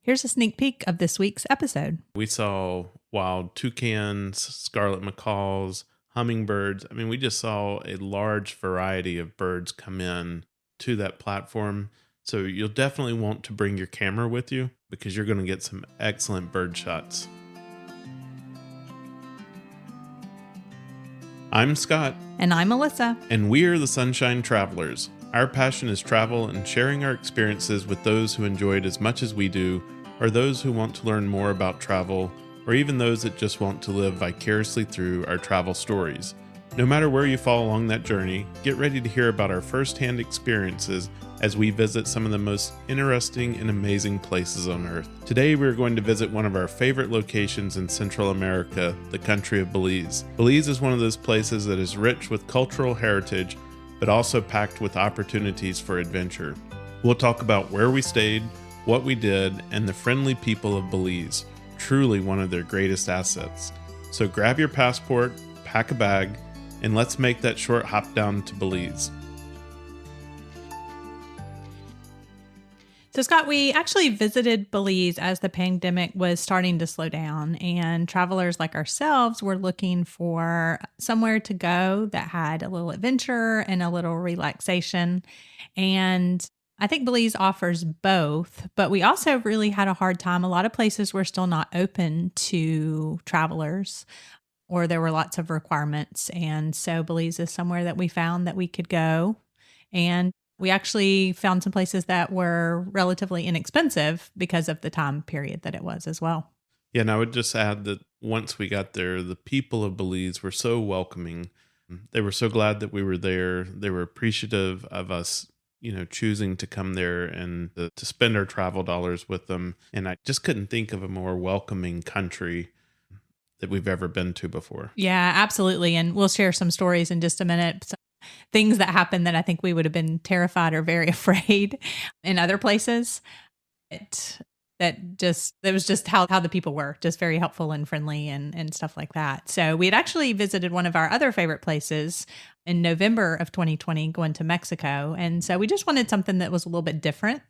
Here's a sneak peek of this week's episode. We saw wild toucans, scarlet macaws, hummingbirds. We just saw a large variety of birds come in to that platform. So you'll definitely want to bring your camera with you because you're going to get some excellent bird shots. I'm Scott. And I'm Melissa. And we are the Sunshine Travelers. Our passion is travel and sharing our experiences with those who enjoy it as much as we do, or those who want to learn more about travel, or even those that just want to live vicariously through our travel stories. No matter where you fall along that journey, get ready to hear about our first-hand experiences as we visit some of the most interesting and amazing places on Earth. Today we're going to visit one of our favorite locations in Central America, the country of Belize. Belize is one of those places that is rich with cultural heritage, but also packed with opportunities for adventure. We'll talk about where we stayed, what we did, and the friendly people of Belize, truly one of their greatest assets. So grab your passport, pack a bag, and let's make that short hop down to Belize. So, Scott, we actually visited Belize as the pandemic was starting to slow down, and travelers like ourselves were looking for somewhere to go that had a little adventure and a little relaxation. And I think Belize offers both, but we also really had a hard time. A lot of places were still not open to travelers, or there were lots of requirements. And so Belize is somewhere that we found that we could go. And we actually found some places that were relatively inexpensive because of the time period that it was as well. Yeah, and I would just add that once we got there, the people of Belize were so welcoming. They were so glad that we were there. They were appreciative of us, choosing to come there and to spend our travel dollars with them. And I just couldn't think of a more welcoming country that we've ever been to before. Yeah, absolutely. And we'll share some stories in just a minute. Things that happened that I think we would have been terrified or very afraid in other places. It was just how the people were, just very helpful and friendly and stuff like that. So we had actually visited one of our other favorite places in November of 2020, going to Mexico. And so we just wanted something that was a little bit different,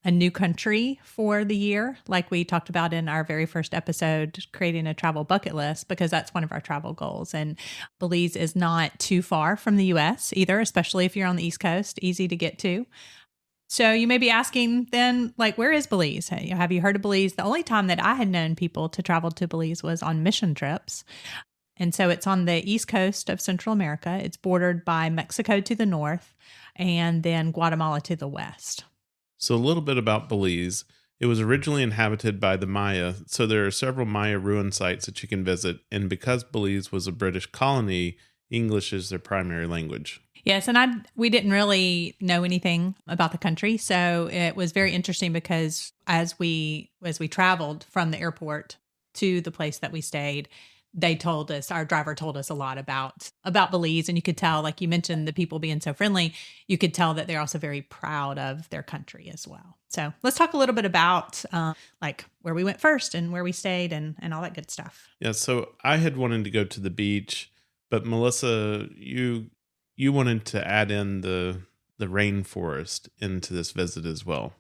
a new country for the year, like we talked about in our very first episode, creating a travel bucket list, because that's one of our travel goals. And Belize is not too far from the U.S. either, especially if you're on the East Coast, easy to get to. So you may be asking then, where is Belize? Have you heard of Belize? The only time that I had known people to travel to Belize was on mission trips. And so it's on the east coast of Central America. It's bordered by Mexico to the north and then Guatemala to the west. So a little bit about Belize. It was originally inhabited by the Maya, so there are several Maya ruin sites that you can visit. And because Belize was a British colony, English is their primary language. Yes, and we didn't really know anything about the country, so it was very interesting because as we traveled from the airport to the place that we stayed, our driver told us a lot about Belize, and you could tell, like you mentioned, the people being so friendly, you could tell that they're also very proud of their country as well. So let's talk a little bit about where we went first and where we stayed and all that good stuff. Yeah, so I had wanted to go to the beach, but Melissa, you wanted to add in the rainforest into this visit as well.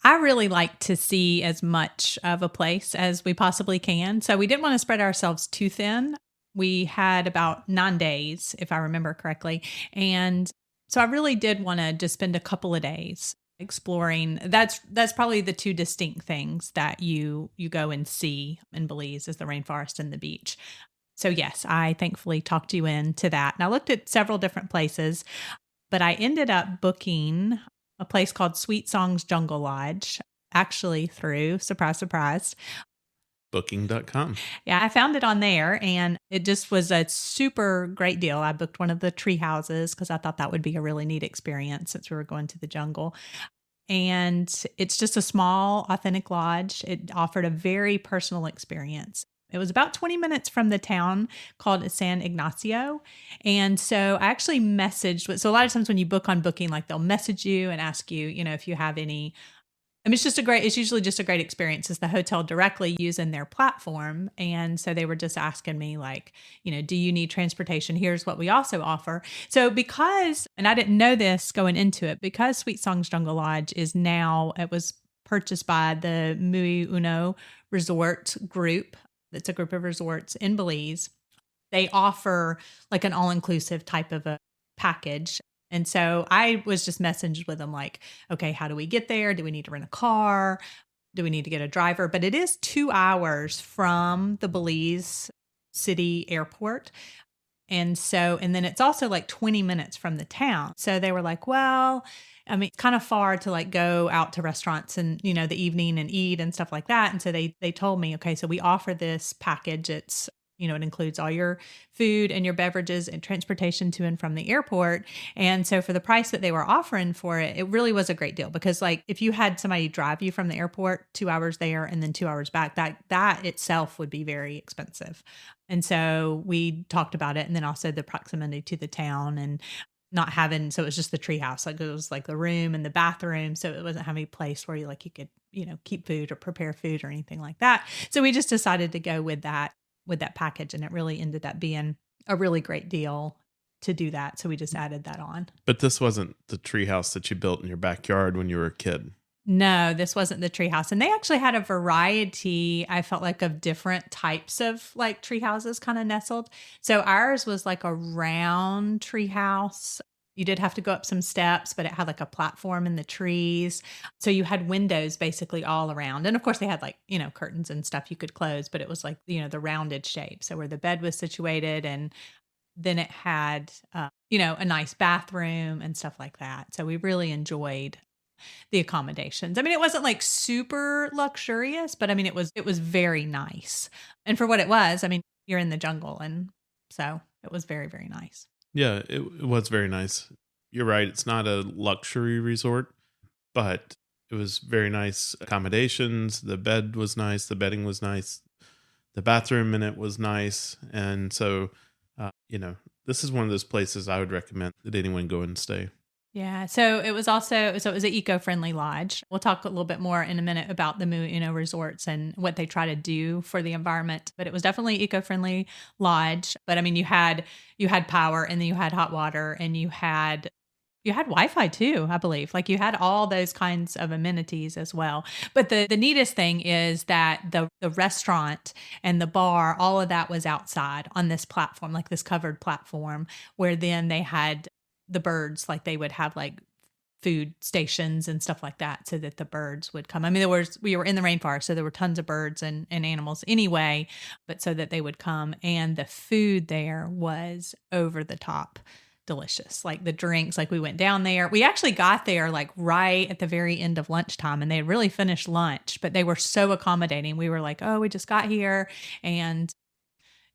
I really like to see as much of a place as we possibly can. So we didn't want to spread ourselves too thin. We had about 9 days, if I remember correctly. And so I really did want to just spend a couple of days exploring. That's probably the two distinct things that you go and see in Belize is the rainforest and the beach. So yes, I thankfully talked you into that. And I looked at several different places, but I ended up booking a place called Sweet Songs Jungle Lodge, actually through, surprise, surprise, Booking.com. Yeah, I found it on there, and it just was a super great deal. I booked one of the tree houses because I thought that would be a really neat experience since we were going to the jungle. And it's just a small, authentic lodge. It offered a very personal experience. It was about 20 minutes from the town called San Ignacio. And so I actually messaged. So a lot of times when you book on Booking, they'll message you and ask you, if you have any. It's usually just a great experience. It's the hotel directly using their platform. And so they were just asking me do you need transportation? Here's what we also offer. So and I didn't know this going into it, because Sweet Songs Jungle Lodge it was purchased by the Mui Uno Resort Group. It's a group of resorts in Belize. They offer like an all-inclusive type of a package. And so I was just messaged with them like, okay, how do we get there? Do we need to rent a car? Do we need to get a driver? But it is 2 hours from the Belize City Airport. And then it's also like 20 minutes from the town. So they were like, well, I mean, it's kind of far to like go out to restaurants and, the evening and eat and stuff like that. And so they told me, okay, so we offer this package. It's, it includes all your food and your beverages and transportation to and from the airport. And so for the price that they were offering for it, it really was a great deal because like if you had somebody drive you from the airport 2 hours there and then 2 hours back, that itself would be very expensive. And so we talked about it, and then also the proximity to the town and not having, so it was just the treehouse. Like it was like the room and the bathroom. So it wasn't having a place where you could, keep food or prepare food or anything like that. So we just decided to go with that package, and it really ended up being a really great deal to do that. So we just added that on. But this wasn't the treehouse that you built in your backyard when you were a kid. No, this wasn't the treehouse. And they actually had a variety, I felt like, of different types of like tree houses kind of nestled. So ours was like a round tree house. You did have to go up some steps, but it had like a platform in the trees. So you had windows basically all around. And of course they had like, curtains and stuff you could close, but it was like, the rounded shape. So where the bed was situated, and then it had, a nice bathroom and stuff like that. So we really enjoyed the accommodations. I mean, it wasn't like super luxurious, but I mean, it was very nice. And for what it was, I mean, you're in the jungle. And so it was very, very nice. Yeah, it was very nice. You're right. It's not a luxury resort, but it was very nice accommodations. The bed was nice. The bedding was nice. The bathroom in it was nice. And so, this is one of those places I would recommend that anyone go and stay. Yeah. So it was an eco-friendly lodge. We'll talk a little bit more in a minute about the Mui resorts and what they try to do for the environment, but it was definitely eco-friendly lodge. But I mean, you had power, and then you had hot water, and you had Wi-Fi too, I believe. Like you had all those kinds of amenities as well. But the neatest thing is that the restaurant and the bar, all of that was outside on this platform, like this covered platform, where then they had the birds, like they would have like food stations and stuff like that so that the birds would come. I mean, we were in the rainforest, so there were tons of birds and animals anyway, but so that they would come. And the food there was over the top delicious. Like the drinks, like we went down there. We actually got there like right at the very end of lunchtime, and they had really finished lunch, but they were so accommodating. We were like, oh, we just got here and,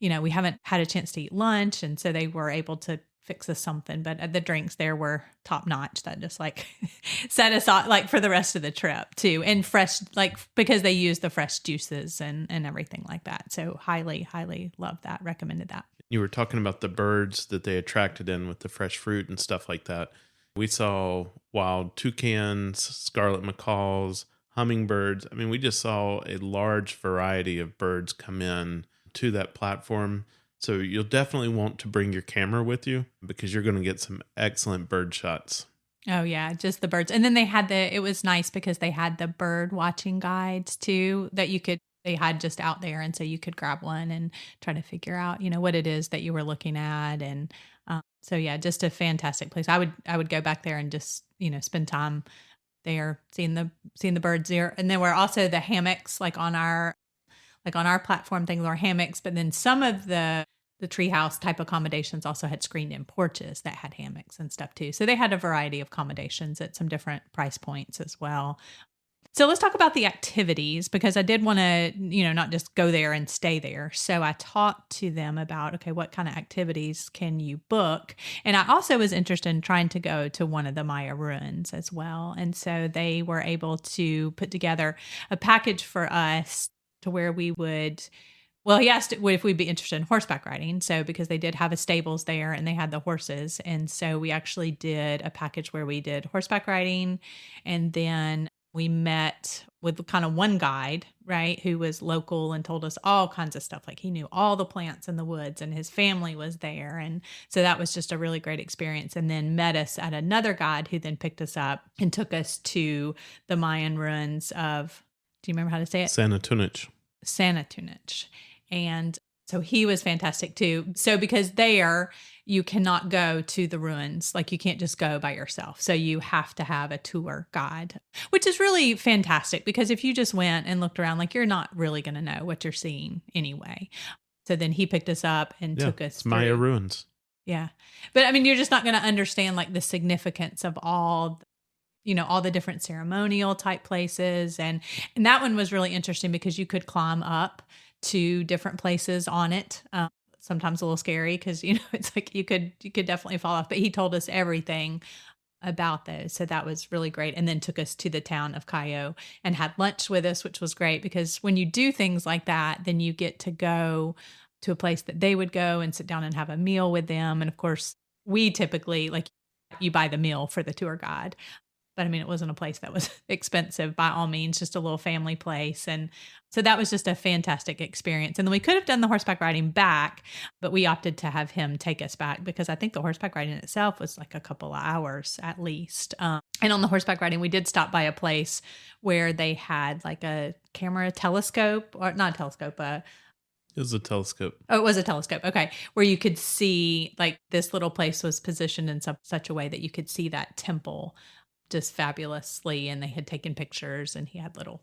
we haven't had a chance to eat lunch. And so they were able to fix us something, but the drinks there were top notch. That just like set us off like for the rest of the trip too. And fresh, like because they use the fresh juices and everything like that. So highly, highly loved that. Recommended that. You were talking about the birds that they attracted in with the fresh fruit and stuff like that. We saw wild toucans, scarlet macaws, hummingbirds. I mean, we just saw a large variety of birds come in to that platform. So you'll definitely want to bring your camera with you because you're going to get some excellent bird shots. Oh yeah, just the birds. And then it was nice because they had the bird watching guides too that they had just out there. And so you could grab one and try to figure out, what it is that you were looking at. And so yeah, just a fantastic place. I would go back there and just, spend time there seeing the birds there. And there were also the hammocks on our platform thing, there were hammocks, but then some of the treehouse type accommodations also had screened in porches that had hammocks and stuff too. So they had a variety of accommodations at some different price points as well. So let's talk about the activities because I did want to, not just go there and stay there. So I talked to them about, okay, what kind of activities can you book? And I also was interested in trying to go to one of the Maya ruins as well. And so they were able to put together a package for us to where we would, well, he asked if we'd be interested in horseback riding. So because they did have a stables there and they had the horses. And so we actually did a package where we did horseback riding. And then we met with kind of one guide right, who was local and told us all kinds of stuff. Like he knew all the plants in the woods and his family was there. And so that was just a really great experience. And then met us at another guide who then picked us up and took us to the Mayan ruins of, do you remember how to say it? Sanatunich. Sanatunich. And so he was fantastic too. So because there you cannot go to the ruins, like you can't just go by yourself. So you have to have a tour guide, which is really fantastic because if you just went and looked around, like you're not really going to know what you're seeing anyway. So then he picked us up and took us it's Maya through. ruins. Yeah. But I mean, you're just not going to understand like the significance of all the different ceremonial type places. And that one was really interesting because you could climb up to different places on it. Sometimes a little scary because, it's like you could definitely fall off, but he told us everything about those. So that was really great. And then took us to the town of Cayo and had lunch with us, which was great because when you do things like that, then you get to go to a place that they would go and sit down and have a meal with them. And of course, we typically, like, you buy the meal for the tour guide. But I mean, it wasn't a place that was expensive by all means, just a little family place. And so that was just a fantastic experience. And then we could have done the horseback riding back, but we opted to have him take us back because I think the horseback riding itself was like a couple of hours at least. And on the horseback riding, we did stop by a place where they had like a camera telescope, or not a telescope, It was a telescope. Oh, it was a telescope. Okay. Where you could see, like, this little place was positioned in such a way that you could see that temple just fabulously. And they had taken pictures and he had little,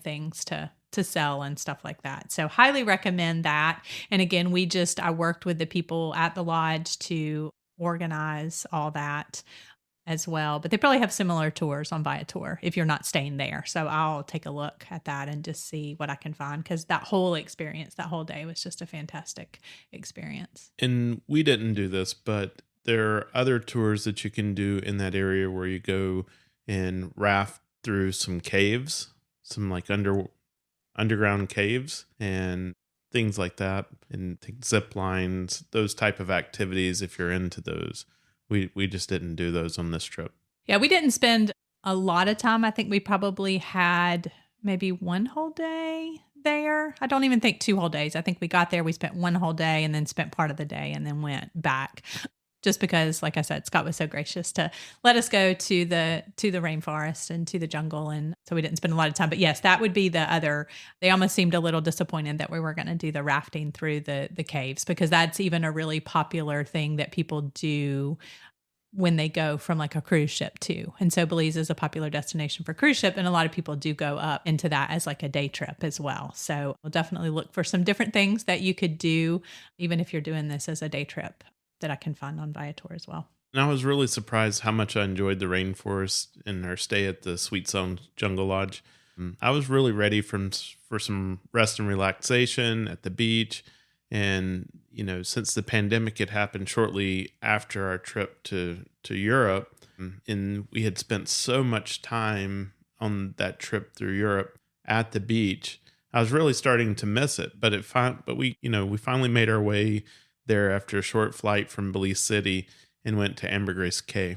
things to sell and stuff like that. So highly recommend that. And again, I worked with the people at the lodge to organize all that as well. But they probably have similar tours on Viator if you're not staying there. So I'll take a look at that and just see what I can find because that whole experience, that whole day was just a fantastic experience. And we didn't do this, but there are other tours that you can do in that area where you go and raft through some caves, some like underground caves and things like that, and take zip lines, those type of activities if you're into those. We just didn't do those on this trip. Yeah, we didn't spend a lot of time. I think we probably had maybe one whole day there. I don't even think 2 whole days. I think we got there, we spent 1 whole day and then spent part of the day and then went back. Just because, like I said, Scott was so gracious to let us go to the rainforest and to the jungle. And so we didn't spend a lot of time. But yes, that would be the other. They almost seemed a little disappointed that we were going to do the rafting through the caves because that's even a really popular thing that people do when they go from like a cruise ship too. And so Belize is a popular destination for cruise ship. And a lot of people do go up into that as like a day trip as well. So we'll definitely look for some different things that you could do, even if you're doing this as a day trip, that I can find on Viator as well. And I was really surprised how much I enjoyed the rainforest in our stay at the Sweet Zone Jungle Lodge. I was really ready for some rest and relaxation at the beach. And, since the pandemic had happened shortly after our trip to Europe, and we had spent so much time on that trip through Europe at the beach, I was really starting to miss it. But we finally made our way there after a short flight from Belize City and went to Ambergris Cay.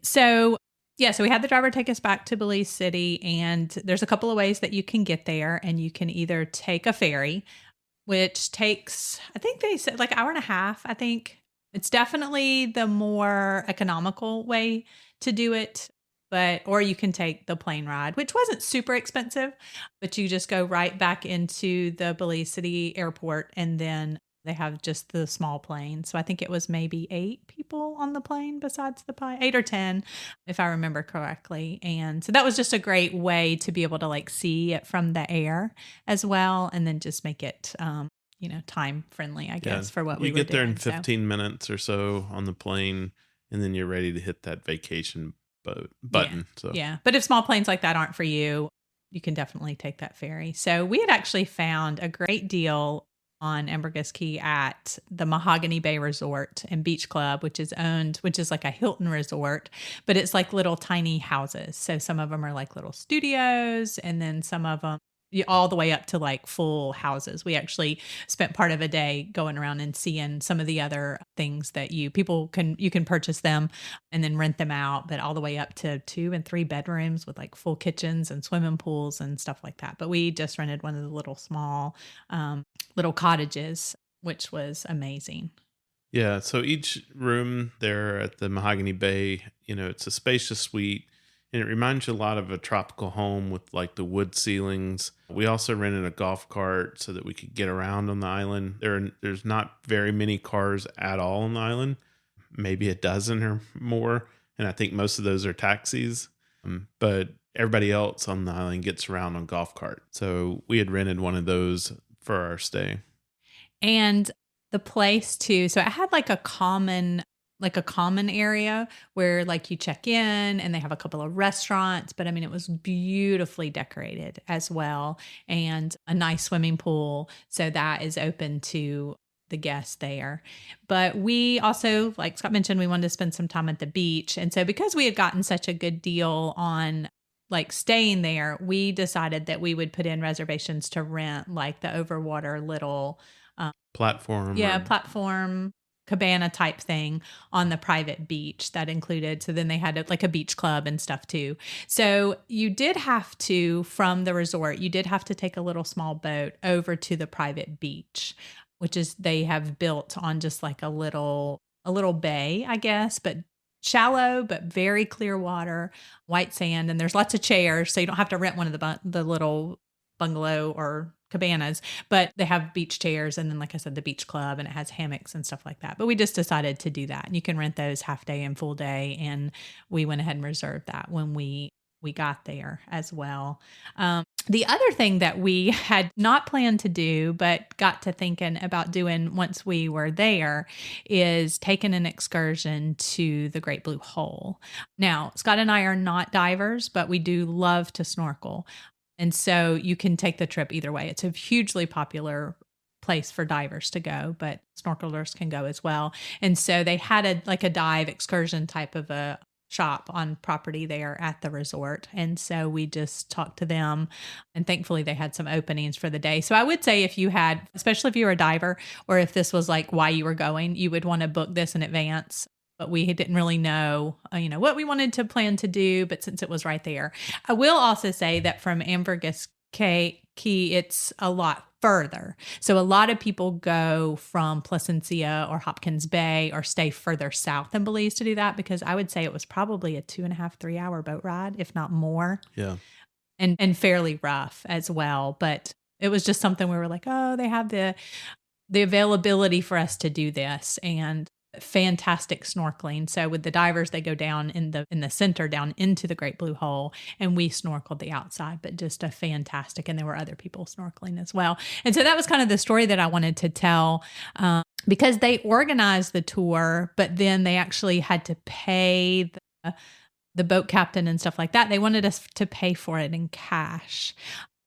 So we had the driver take us back to Belize City, and there's a couple of ways that you can get there, and you can either take a ferry, which takes, I think they said like 1.5 hours. I think it's definitely the more economical way to do it. Or you can take the plane ride, which wasn't super expensive, but you just go right back into the Belize City airport, and then they have just the small plane. So I think it was maybe 8 people on the plane besides the pilot, 8 or 10, if I remember correctly. And so that was just a great way to be able to like see it from the air as well. And then just make it, time friendly, I guess, for what we were doing. You get there in 15 minutes or so on the plane, and then you're ready to hit that vacation button. Yeah. But if small planes like that aren't for you, you can definitely take that ferry. So we had actually found a great deal on Ambergris Caye at the Mahogany Bay Resort and Beach Club, which is like a Hilton resort, but it's like little tiny houses. So some of them are like little studios, and then some of them all the way up to like full houses. We actually spent part of a day going around and seeing some of the other things that you can purchase them and then rent them out, but all the way up to 2 and 3 bedrooms with like full kitchens and swimming pools and stuff like that. But we just rented one of the little small little cottages, which was amazing. Yeah, so each room there at the Mahogany Bay, it's a spacious suite and it reminds you a lot of a tropical home with like the wood ceilings. We also rented a golf cart so that we could get around on the island. There's not very many cars at all on the island, maybe a dozen or more, and I think most of those are taxis. But everybody else on the island gets around on golf cart. So we had rented one of those for our stay. And the place too, so it had like a common area where like you check in and they have a couple of restaurants, but I mean, it was beautifully decorated as well and a nice swimming pool. So that is open to the guests there. But we also, like Scott mentioned, we wanted to spend some time at the beach. And so because we had gotten such a good deal on like staying there, we decided that we would put in reservations to rent like the overwater little platform cabana type thing on the private beach that included. So then they had like a beach club and stuff too. So you did have to, from the resort, you did have to take a little small boat over to the private beach, which is they have built on just like a little bay, I guess, but shallow, but very clear water, white sand. And there's lots of chairs. So you don't have to rent one of the little bungalow or cabanas, but they have beach chairs. And then, like I said, the beach club, and it has hammocks and stuff like that. But we just decided to do that. And you can rent those half day and full day. And we went ahead and reserved that when we got there as well. The other thing that we had not planned to do, but got to thinking about doing once we were there, is taking an excursion to the Great Blue Hole. Now, Scott and I are not divers, but we do love to snorkel. And so you can take the trip either way. It's a hugely popular place for divers to go, but snorkelers can go as well. And so they had a dive excursion type of a shop on property there at the resort. And so we just talked to them, and thankfully they had some openings for the day. So I would say if you had, especially if you were a diver, or if this was like why you were going, you would want to book this in advance. But we didn't really know, what we wanted to plan to do. But since it was right there, I will also say that from Ambergris Key, it's a lot further. So a lot of people go from Placencia or Hopkins Bay or stay further south in Belize to do that, because I would say it was probably a 2.5, 3 hour boat ride, if not more. Yeah. And fairly rough as well. But it was just something we were like, oh, they have the availability for us to do this. And fantastic snorkeling. So with the divers, they go down in the center down into the Great Blue Hole, and we snorkeled the outside, but just a fantastic. And there were other people snorkeling as well. And so that was kind of the story that I wanted to tell, because they organized the tour, but then they actually had to pay the boat captain and stuff like that. They wanted us to pay for it in cash.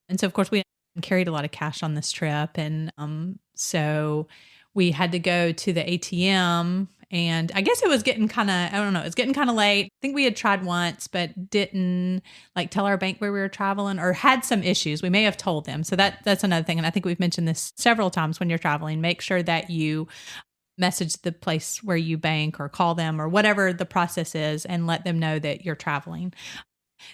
And so of course we carried a lot of cash on this trip. And so we had to go to the ATM, and I guess it was getting kind of, it was getting kind of late. I think we had tried once, but didn't tell our bank where we were traveling, or had some issues. We may have told them. So that's another thing. And I think we've mentioned this several times when you're traveling. Make sure that you message the place where you bank or call them or whatever the process is, and let them know that you're traveling.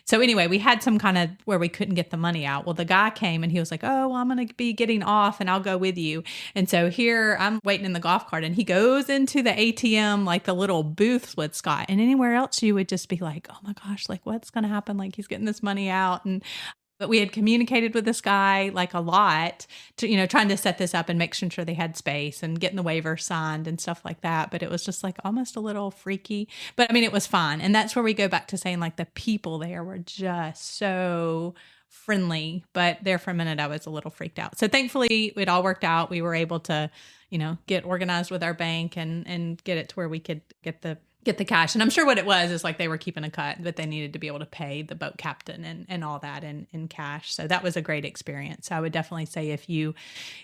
So anyway, we had some kind of where we couldn't get the money out. Well, the guy came and he was like, oh, well, I'm going to be getting off and I'll go with you. And so here I'm waiting in the golf cart, and he goes into the ATM, like the little booths with Scott. And anywhere else you would just be like, oh my gosh, like what's going to happen? Like he's getting this money out. But we had communicated with this guy like a lot to, trying to set this up and make sure they had space and getting the waiver signed and stuff like that. But it was just like almost a little freaky. But I mean, it was fun. And that's where we go back to saying like the people there were just so friendly. But there for a minute, I was a little freaked out. So thankfully it all worked out. We were able to, get organized with our bank and get it to where we could get the cash. And I'm sure what it was is like they were keeping a cut, but they needed to be able to pay the boat captain and all that in cash. So that was a great experience. I would definitely say if you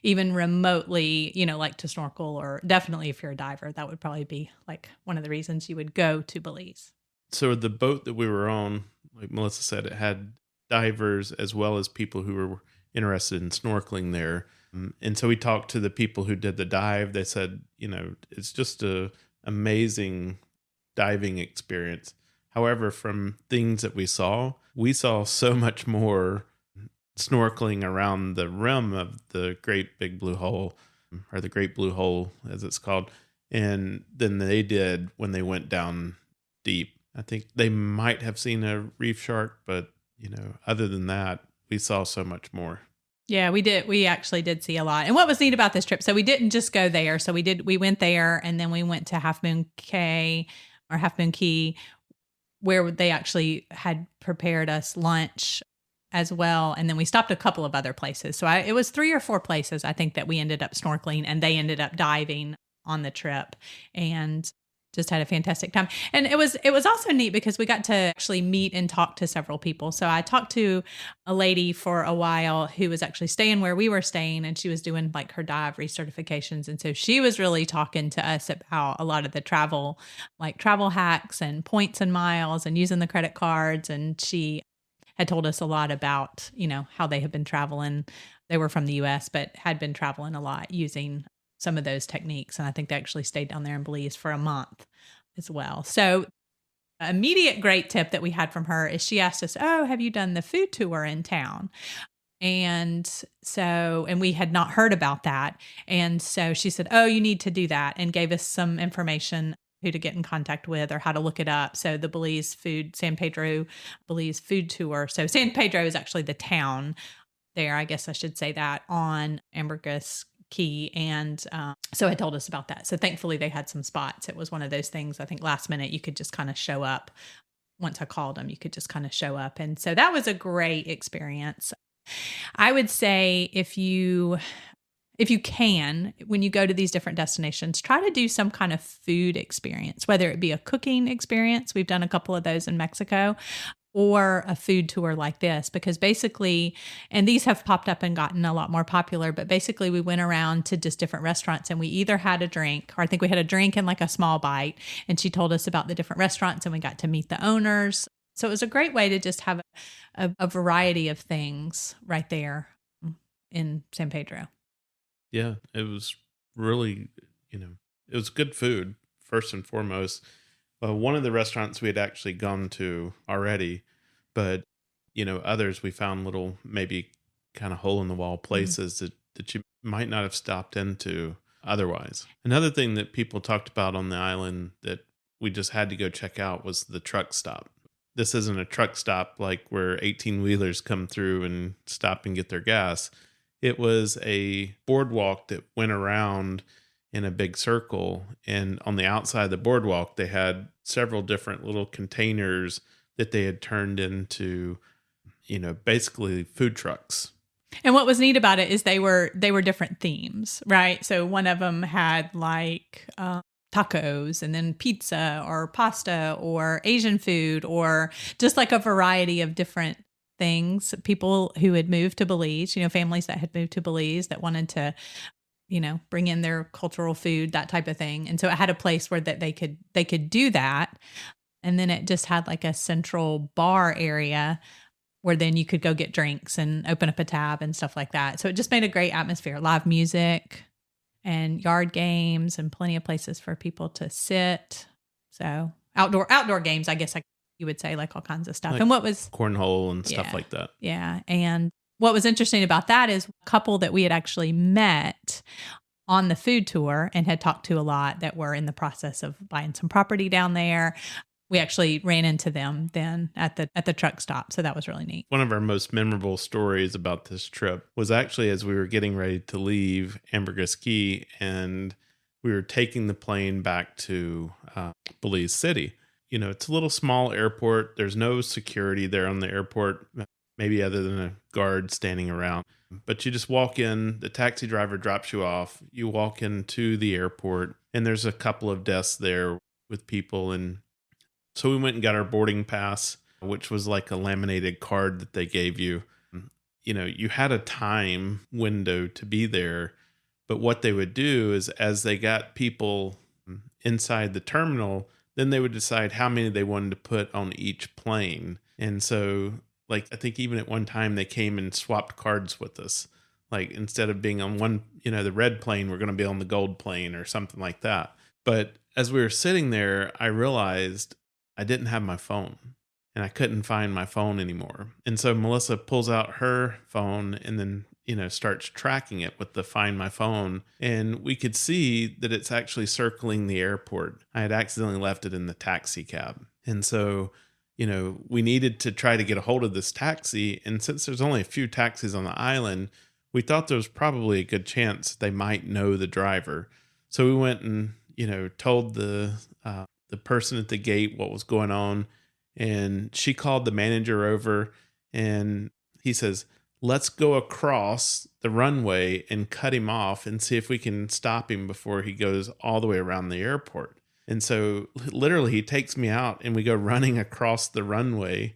even remotely, like to snorkel, or definitely if you're a diver, that would probably be like one of the reasons you would go to Belize. So the boat that we were on, like Melissa said, it had divers as well as people who were interested in snorkeling there. And so we talked to the people who did the dive. They said, it's just a amazing diving experience. However, from things that we saw so much more snorkeling around the rim of the Great Big Blue Hole, or the Great Blue Hole as it's called, and than they did when they went down deep. I think they might have seen a reef shark, but other than that, we saw so much more. Yeah, we did. We actually did see a lot. And what was neat about this trip, so we didn't just go there. So we went there, and then we went to Half Moon Cay or Half Moon Key, where they actually had prepared us lunch as well. And then we stopped a couple of other places. So it was 3 or 4 places, I think, that we ended up snorkeling, and they ended up diving on the trip, and just had a fantastic time. And it was also neat because we got to actually meet and talk to several people. So I talked to a lady for a while who was actually staying where we were staying, and she was doing like her dive recertifications. And so she was really talking to us about a lot of the travel hacks and points and miles and using the credit cards. And she had told us a lot about, how they had been traveling. They were from the US, but had been traveling a lot using some of those techniques. And I think they actually stayed down there in Belize for a month as well. So immediate great tip that we had from her is she asked us, "Oh, have you done the food tour in town?" And we had not heard about that. And so she said, "Oh, you need to do that," and gave us some information who to get in contact with or how to look it up. So the San Pedro Belize food tour. So San Pedro is actually the town there, I guess I should say that, on Ambergris Key. And so it told us about that. So thankfully they had some spots. It was one of those things, I think last minute you could just kind of show up. Once I called them, you could just kind of show up. And so that was a great experience. I would say if you can, when you go to these different destinations, try to do some kind of food experience, whether it be a cooking experience. We've done a couple of those in Mexico, or a food tour like this, because basically, and these have popped up and gotten a lot more popular, but basically we went around to just different restaurants, and we either had a drink, or I think we had a drink and like a small bite. And she told us about the different restaurants, and we got to meet the owners. So it was a great way to just have a variety of things right there in San Pedro. Yeah, it was really, it was good food, first and foremost. One of the restaurants we had actually gone to already, but, others we found little, maybe kind of hole in the wall places that you might not have stopped into otherwise. Another thing that people talked about on the island that we just had to go check out was the truck stop. This isn't a truck stop like where 18-wheelers come through and stop and get their gas. It was a boardwalk that went around in a big circle, and on the outside of the boardwalk they had several different little containers that they had turned into, basically food trucks. And what was neat about it is they were different themes, right? So one of them had like tacos, and then pizza or pasta or Asian food, or just like a variety of different things. People who had moved to Belize, families that had moved to Belize that wanted to, bring in their cultural food, that type of thing. And so it had a place where that they could do that. And then it just had like a central bar area where then you could go get drinks and open up a tab and stuff like that. So it just made a great atmosphere, live music and yard games and plenty of places for people to sit. So outdoor games, I guess you would say, like all kinds of stuff. Like and what was cornhole and stuff like that. Yeah. And what was interesting about that is a couple that we had actually met on the food tour and had talked to a lot that were in the process of buying some property down there. We actually ran into them then at the truck stop. So that was really neat. One of our most memorable stories about this trip was actually as we were getting ready to leave Ambergris Key, and we were taking the plane back to Belize City. It's a little small airport. There's no security there on the airport, maybe other than a guard standing around. But you just walk in, the taxi driver drops you off, you walk into the airport, and there's a couple of desks there with people. And so we went and got our boarding pass, which was like a laminated card that they gave you. You had a time window to be there, but what they would do is as they got people inside the terminal, then they would decide how many they wanted to put on each plane. And so Like, I think even at one time they came and swapped cards with us. Like, instead of being on one, the red plane, we're going to be on the gold plane or something like that. But as we were sitting there, I realized I didn't have my phone and I couldn't find my phone anymore. And so Melissa pulls out her phone and then, starts tracking it with the Find My Phone. And we could see that it's actually circling the airport. I had accidentally left it in the taxi cab. And so, we needed to try to get a hold of this taxi. And since there's only a few taxis on the island, we thought there was probably a good chance they might know the driver. So we went and, told the person at the gate what was going on. And she called the manager over and he says, let's go across the runway and cut him off and see if we can stop him before he goes all the way around the airport. And so literally he takes me out and we go running across the runway,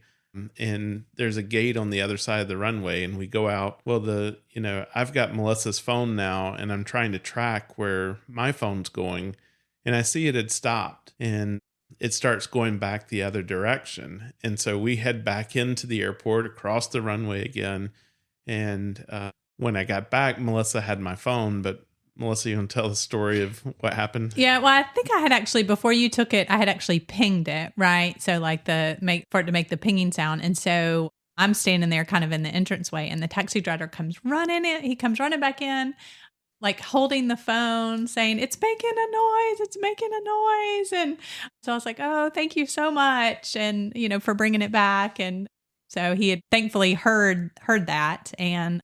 and there's a gate on the other side of the runway and we go out. Well, I've got Melissa's phone now and I'm trying to track where my phone's going, and I see it had stopped and it starts going back the other direction. And so we head back into the airport, across the runway again. And when I got back, Melissa had my phone, but Melissa, you want to tell the story of what happened? Yeah, well, I think I had actually, before you took it, I had actually pinged it, right? So like for it to make the pinging sound. And so I'm standing there kind of in the entranceway, and the taxi driver comes running in. He comes running back in, like holding the phone, saying, it's making a noise, it's making a noise. And so I was like, oh, thank you so much. And, for bringing it back. And so he had thankfully heard that, and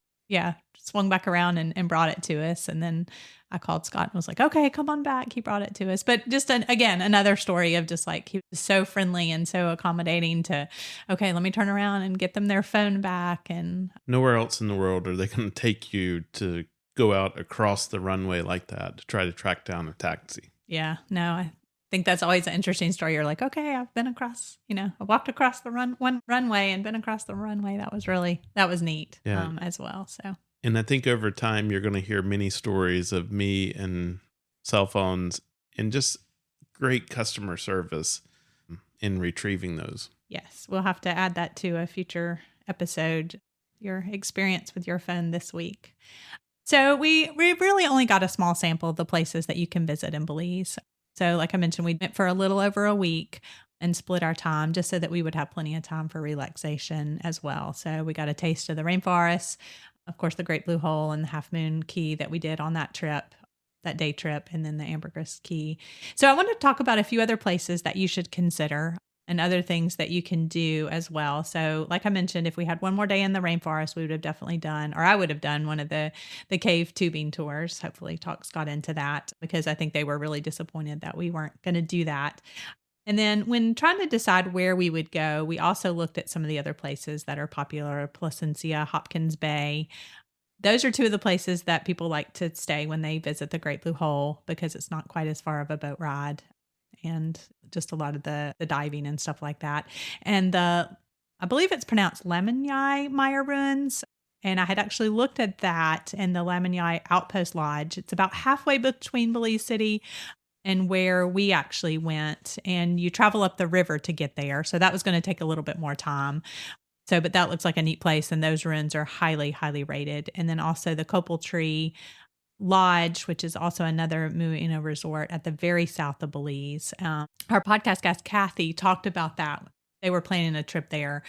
swung back around and brought it to us. And then I called Scott and was like, okay, come on back. He brought it to us. But just again, another story of just like, he was so friendly and so accommodating to, okay, let me turn around and get them their phone back. And nowhere else in the world are they going to take you to go out across the runway like that to try to track down a taxi. Yeah, no, I think that's always an interesting story. You're like, okay, I've been across, I walked across the one runway and been across the runway. That was neat as well. So. And I think over time, you're going to hear many stories of me and cell phones and just great customer service in retrieving those. Yes, we'll have to add that to a future episode, your experience with your phone this week. So we really only got a small sample of the places that you can visit in Belize. So like I mentioned, we went for a little over a week and split our time just so that we would have plenty of time for relaxation as well. So we got a taste of the rainforest, of course, the Great Blue Hole and the Half Moon Key that we did on that day trip, and then the Ambergris Key. So I wanted to talk about a few other places that you should consider and other things that you can do as well. So like I mentioned, if we had one more day in the rainforest, we would have definitely done, or I would have done one of the cave tubing tours. Hopefully Talks got into that, because I think they were really disappointed that we weren't going to do that. And then when trying to decide where we would go, we also looked at some of the other places that are popular: Placencia, Hopkins Bay. Those are two of the places that people like to stay when they visit the Great Blue Hole, because it's not quite as far of a boat ride and just a lot of the diving and stuff like that. And I believe it's pronounced Lamanyai Maya Ruins. And I had actually looked at that in the Lamanyai Outpost Lodge. It's about halfway between Belize City and where we actually went, and you travel up the river to get there. So that was going to take a little bit more time. So, but that looks like a neat place, and those ruins are highly, highly rated. And then also the Copal Tree Lodge, which is also another Mu'ina resort at the very south of Belize. Our podcast guest, Kathy, talked about that. They were planning a trip there.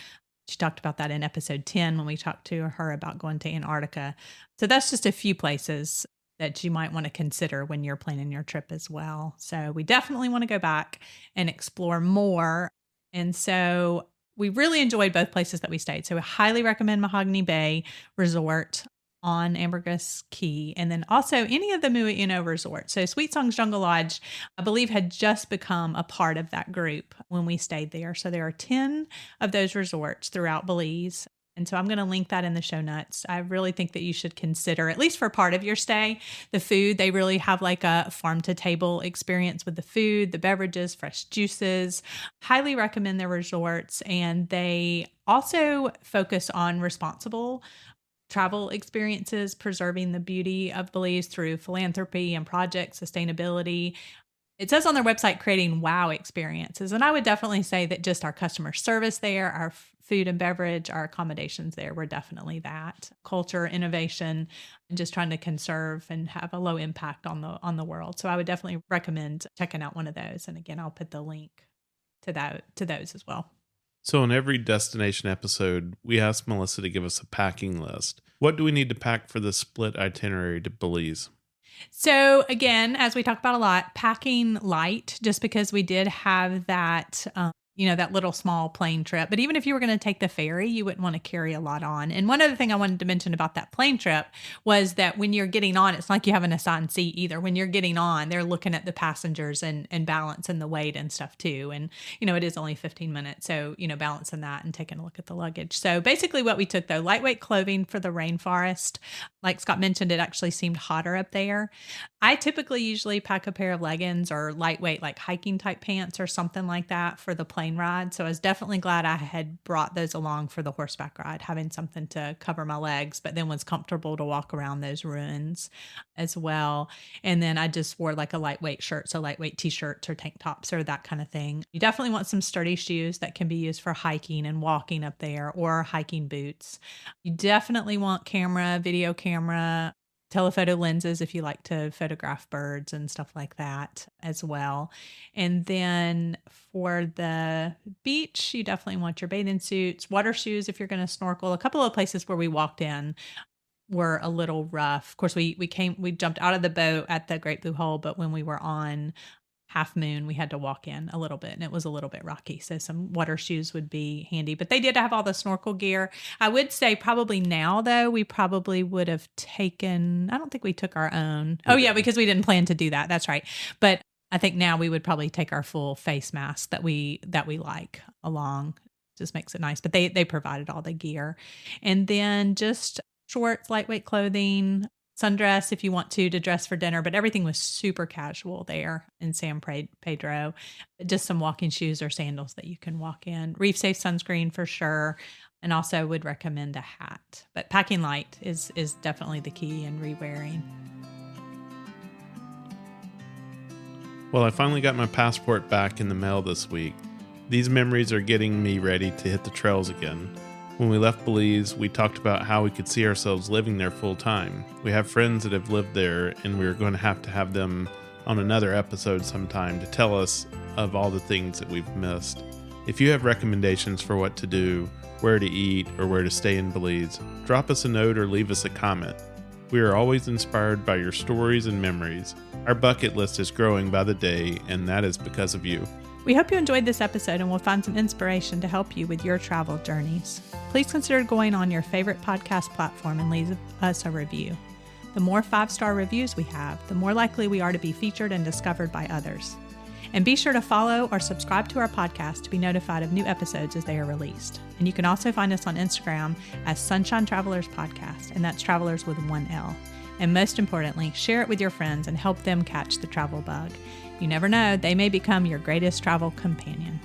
She talked about that in episode 10 when we talked to her about going to Antarctica. So that's just a few places that you might want to consider when you're planning your trip as well. So we definitely want to go back and explore more. And so we really enjoyed both places that we stayed. So I highly recommend Mahogany Bay Resort on Ambergris Key, and then also any of the Mu'ina resorts. So Sweet Songs Jungle Lodge, I believe, had just become a part of that group when we stayed there. So there are 10 of those resorts throughout Belize. And so I'm going to link that in the show notes. I really think that you should consider, at least for part of your stay, the food. They really have like a farm to table experience with the food, the beverages, fresh juices. Highly recommend their resorts. And they also focus on responsible travel experiences, preserving the beauty of Belize through philanthropy and project sustainability. It says on their website, creating wow experiences. And I would definitely say that just our customer service there, our food and beverage, our accommodations there were definitely that. Culture, innovation, and just trying to conserve and have a low impact on the world. So I would definitely recommend checking out one of those. And again, I'll put the link to those as well. So in every destination episode, we ask Melissa to give us a packing list. What do we need to pack for the split itinerary to Belize? So again, as we talk about a lot, packing light, just because we did have that, that little small plane trip. But even if you were going to take the ferry, you wouldn't want to carry a lot on. And one other thing I wanted to mention about that plane trip was that when you're getting on, it's not like you have an assigned seat either. When you're getting on, they're looking at the passengers and balancing the weight and stuff too. And, it is only 15 minutes. So, balancing that and taking a look at the luggage. So basically what we took though, lightweight clothing for the rainforest. Like Scott mentioned, it actually seemed hotter up there. I typically usually pack a pair of leggings or lightweight, like hiking type pants or something like that for the plane ride. So I was definitely glad I had brought those along for the horseback ride, having something to cover my legs, but then was comfortable to walk around those ruins as well. And then I just wore like a lightweight shirt, so lightweight t-shirts or tank tops or that kind of thing. You definitely want some sturdy shoes that can be used for hiking and walking up there, or hiking boots. You definitely want video camera, telephoto lenses if you like to photograph birds and stuff like that as well. And then for the beach, you definitely want your bathing suits, water shoes if you're going to snorkel. A couple of places where we walked in were a little rough. Of course, we jumped out of the boat at the Great Blue Hole, but when we were on Half Moon, we had to walk in a little bit and it was a little bit rocky. So some water shoes would be handy, but they did have all the snorkel gear. I would say probably now though, we probably would have taken, I don't think we took our own. Oh yeah, because we didn't plan to do that. That's right. But I think now we would probably take our full face mask that we like along. Just makes it nice, but they provided all the gear. And then just shorts, lightweight clothing, sundress if you want to dress for dinner, but everything was super casual there in San Pedro. Just some walking shoes or sandals that you can walk in. Reef safe sunscreen for sure. And also would recommend a hat. But packing light is definitely the key in re-wearing. Well, I finally got my passport back in the mail this week. These memories are getting me ready to hit the trails again. When we left Belize, we talked about how we could see ourselves living there full time. We have friends that have lived there, and we are going to have them on another episode sometime to tell us of all the things that we've missed. If you have recommendations for what to do, where to eat, or where to stay in Belize, drop us a note or leave us a comment. We are always inspired by your stories and memories. Our bucket list is growing by the day, and that is because of you. We hope you enjoyed this episode and will find some inspiration to help you with your travel journeys. Please consider going on your favorite podcast platform and leave us a review. The more 5-star reviews we have, the more likely we are to be featured and discovered by others. And be sure to follow or subscribe to our podcast to be notified of new episodes as they are released. And you can also find us on Instagram as Sunshine Travelers Podcast, and that's Travelers with 1 L. And most importantly, share it with your friends and help them catch the travel bug. You never know, they may become your greatest travel companion.